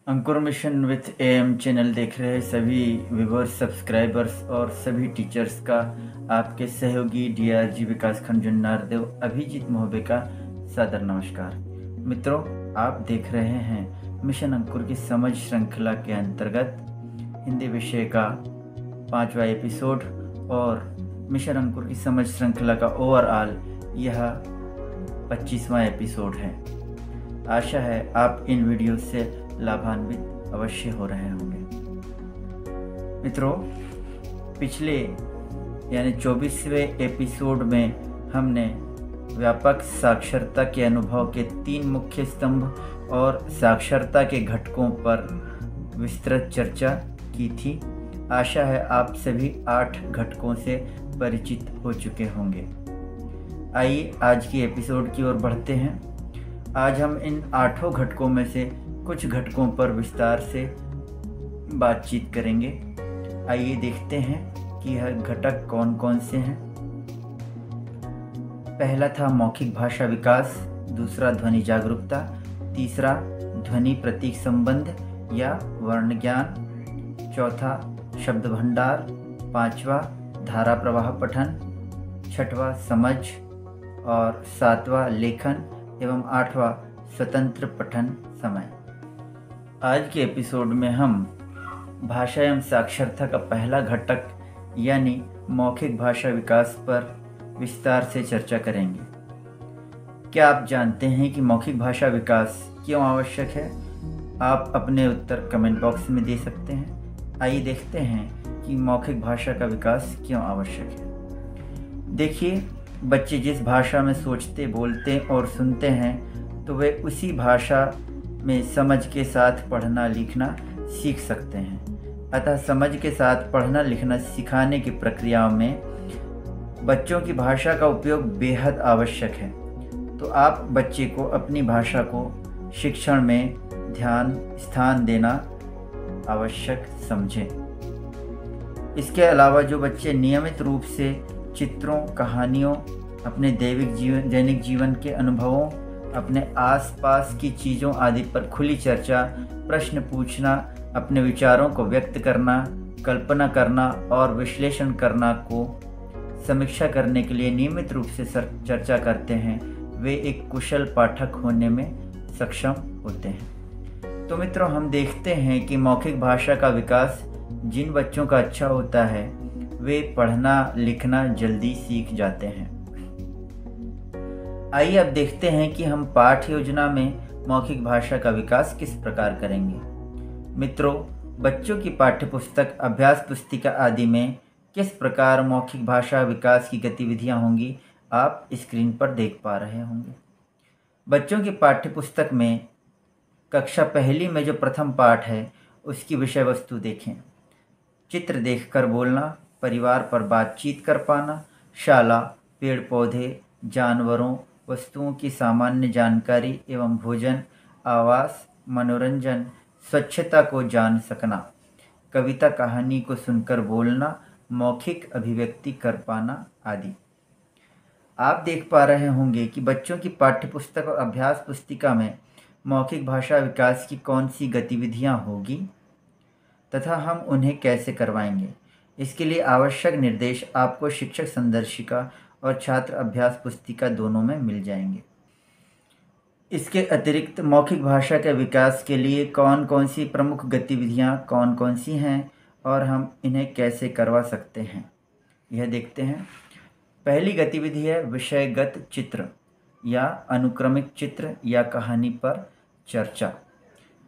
Ankur mission with M channel देख रहे सभी व्यूवर्स, सब्सक्राइबर्स और सभी टीचर्स का आपके सहयोगी डीआरजी विकासखंड जुन्नारदेव अभिजीत मोहबे का सादर नमस्कार। मित्रों, आप देख रहे हैं मिशन अंकुर की समझ श्रृंखला के अंतर्गत हिंदी विषय का 5वां एपिसोड और मिशन अंकुर की समझ श्रृंखला का ओवरऑल यह 25वां एपिसोड है। आशा है आप इन वीडियो से लाभान्वित अवश्य हो रहे होंगे। मित्रों, पिछले यानी 24वें एपिसोड में हमने व्यापक साक्षरता के अनुभव के 3 मुख्य स्तंभ और साक्षरता के घटकों पर विस्तृत चर्चा की थी। आशा है आप सभी 8 घटकों से परिचित हो चुके होंगे। आइए आज की एपिसोड की ओर बढ़ते हैं। आज हम इन 8 घटकों में से कुछ घटकों पर विस्तार से बातचीत करेंगे। आइए देखते हैं कि यह घटक कौन कौन से हैं। पहला था मौखिक भाषा विकास, दूसरा ध्वनि जागरूकता, तीसरा ध्वनि प्रतीक संबंध या वर्ण ज्ञान, चौथा शब्द भंडार, पांचवा धारा प्रवाह पठन, छठवां समझ और सातवां लेखन एवं 8वां स्वतंत्र पठन समय। आज के एपिसोड में हम भाषा एवं साक्षरता का पहला घटक यानी मौखिक भाषा विकास पर विस्तार से चर्चा करेंगे। क्या आप जानते हैं कि मौखिक भाषा विकास क्यों आवश्यक है? आप अपने उत्तर कमेंट बॉक्स में दे सकते हैं। आइए देखते हैं कि मौखिक भाषा का विकास क्यों आवश्यक है। देखिए, बच्चे जिस भाषा में सोचते, बोलते और सुनते हैं तो वे उसी भाषा में समझ के साथ पढ़ना लिखना सीख सकते हैं। अतः समझ के साथ पढ़ना लिखना सिखाने की प्रक्रिया में बच्चों की भाषा का उपयोग बेहद आवश्यक है। तो आप बच्चे को अपनी भाषा को शिक्षण में स्थान देना आवश्यक समझें। इसके अलावा जो बच्चे नियमित रूप से चित्रों, कहानियों, अपने दैनिक जीवन के अनुभवों, अपने आसपास की चीज़ों आदि पर खुली चर्चा, प्रश्न पूछना, अपने विचारों को व्यक्त करना, कल्पना करना और विश्लेषण करना को समीक्षा करने के लिए नियमित रूप से चर्चा करते हैं, वे एक कुशल पाठक होने में सक्षम होते हैं। तो मित्रों, हम देखते हैं कि मौखिक भाषा का विकास जिन बच्चों का अच्छा होता है वे पढ़ना लिखना जल्दी सीख जाते हैं। आइए अब देखते हैं कि हम पाठ योजना में मौखिक भाषा का विकास किस प्रकार करेंगे। मित्रों, बच्चों की पाठ्यपुस्तक, अभ्यास पुस्तिका आदि में किस प्रकार मौखिक भाषा विकास की गतिविधियां होंगी आप स्क्रीन पर देख पा रहे होंगे। बच्चों की पाठ्यपुस्तक में कक्षा पहली में जो प्रथम पाठ है उसकी विषय वस्तु देखें। चित्र देखकर बोलना, परिवार पर बातचीत कर पाना, शाला, पेड़ पौधे, जानवरों, वस्तुओं की सामान्य जानकारी एवं भोजन, आवास, मनोरंजन, स्वच्छता को जान सकना, कविता कहानी को सुनकर बोलना, मौखिक अभिव्यक्ति कर पाना आदि। आप देख पा रहे होंगे कि बच्चों की पाठ्यपुस्तक और अभ्यास पुस्तिका में मौखिक भाषा विकास की कौन सी गतिविधियां होगी तथा हम उन्हें कैसे करवाएंगे। इसके लिए आवश्यक निर्देश आपको शिक्षक संदर्शिका और छात्र अभ्यास पुस्तिका दोनों में मिल जाएंगे। इसके अतिरिक्त मौखिक भाषा के विकास के लिए कौन कौन सी प्रमुख गतिविधियां कौन कौन सी हैं और हम इन्हें कैसे करवा सकते हैं, यह देखते हैं। पहली गतिविधि है विषयगत चित्र या अनुक्रमिक चित्र या कहानी पर चर्चा।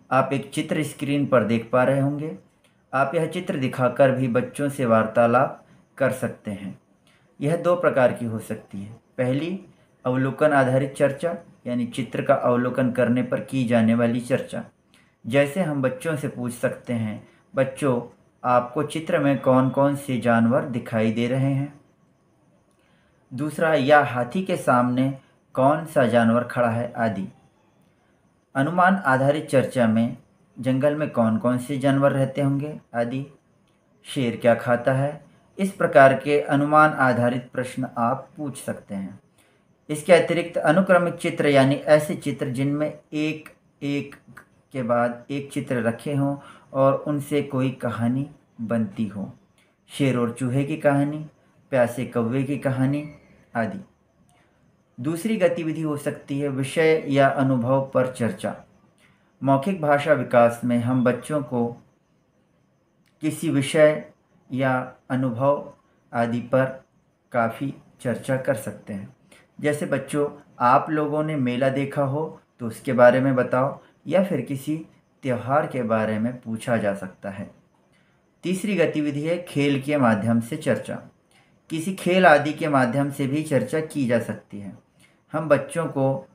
आप एक चित्र स्क्रीन पर देख पा रहे होंगे। आप यह चित्र दिखाकर भी बच्चों से वार्तालाप कर सकते हैं। यह 2 प्रकार की हो सकती है। पहली, अवलोकन आधारित चर्चा यानी चित्र का अवलोकन करने पर की जाने वाली चर्चा। जैसे हम बच्चों से पूछ सकते हैं, बच्चों आपको चित्र में कौन कौन से जानवर दिखाई दे रहे हैं। दूसरा, या हाथी के सामने कौन सा जानवर खड़ा है आदि। अनुमान आधारित चर्चा में जंगल में कौन कौन से जानवर रहते होंगे आदि। शेर क्या खाता है। इस प्रकार के अनुमान आधारित प्रश्न आप पूछ सकते हैं। इसके अतिरिक्त अनुक्रमिक चित्र यानी ऐसे चित्र जिनमें एक एक के बाद एक चित्र रखे हों और उनसे कोई कहानी बनती हो। शेर और चूहे की कहानी, प्यासे कौवे की कहानी आदि। दूसरी गतिविधि हो सकती है विषय या अनुभव पर चर्चा। मौखिक भाषा विकास में हम बच्चों को किसी विषय या अनुभव आदि पर काफ़ी चर्चा कर सकते हैं। जैसे बच्चों, आप लोगों ने मेला देखा हो तो उसके बारे में बताओ, या फिर किसी त्योहार के बारे में पूछा जा सकता है। तीसरी गतिविधि है खेल के माध्यम से चर्चा। किसी खेल आदि के माध्यम से भी चर्चा की जा सकती है। हम बच्चों को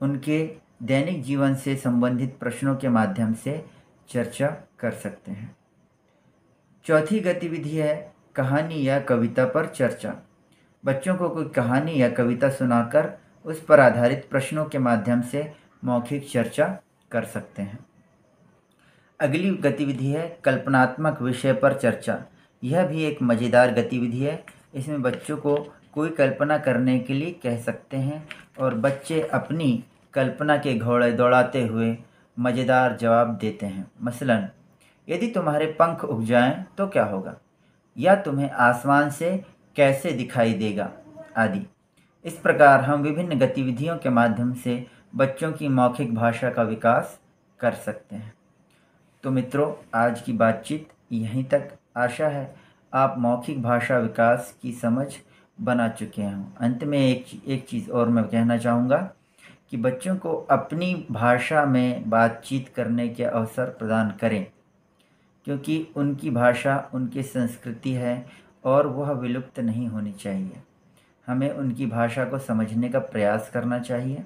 उनके दैनिक जीवन से संबंधित प्रश्नों के माध्यम से चर्चा कर सकते हैं। चौथी गतिविधि है कहानी या कविता पर चर्चा। बच्चों को कोई कहानी या कविता सुनाकर उस पर आधारित प्रश्नों के माध्यम से मौखिक चर्चा कर सकते हैं। अगली गतिविधि है कल्पनात्मक विषय पर चर्चा। यह भी एक मज़ेदार गतिविधि है। इसमें बच्चों को कोई कल्पना करने के लिए कह सकते हैं और बच्चे अपनी कल्पना के घोड़े दौड़ाते हुए मज़ेदार जवाब देते हैं। मसलन, यदि तुम्हारे पंख उग जाएं तो क्या होगा, या तुम्हें आसमान से कैसे दिखाई देगा आदि। इस प्रकार हम विभिन्न गतिविधियों के माध्यम से बच्चों की मौखिक भाषा का विकास कर सकते हैं। तो मित्रों, आज की बातचीत यहीं तक। आशा है आप मौखिक भाषा विकास की समझ बना चुके हों। अंत में एक चीज़ और मैं कहना चाहूँगा कि बच्चों को अपनी भाषा में बातचीत करने के अवसर प्रदान करें, क्योंकि उनकी भाषा उनकी संस्कृति है और वह विलुप्त नहीं होनी चाहिए। हमें उनकी भाषा को समझने का प्रयास करना चाहिए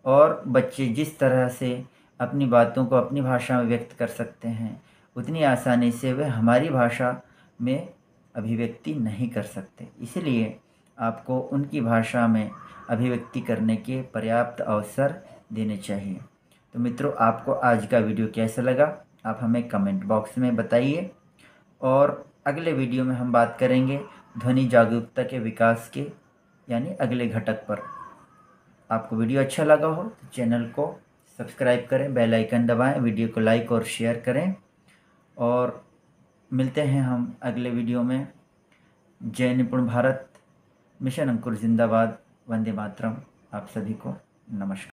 और बच्चे जिस तरह से अपनी बातों को अपनी भाषा में व्यक्त कर सकते हैं, उतनी आसानी से वे हमारी भाषा में अभिव्यक्ति नहीं कर सकते। इसलिए आपको उनकी भाषा में अभिव्यक्ति करने के पर्याप्त अवसर देने चाहिए। तो मित्रों, आपको आज का वीडियो कैसा लगा आप हमें कमेंट बॉक्स में बताइए, और अगले वीडियो में हम बात करेंगे ध्वनि जागरूकता के विकास के यानी अगले घटक पर। आपको वीडियो अच्छा लगा हो तो चैनल को सब्सक्राइब करें, बेल आइकन दबाएं, वीडियो को लाइक और शेयर करें, और मिलते हैं हम अगले वीडियो में। जय निपुण भारत, मिशन अंकुर जिंदाबाद, वंदे मातरम। आप सभी को नमस्कार।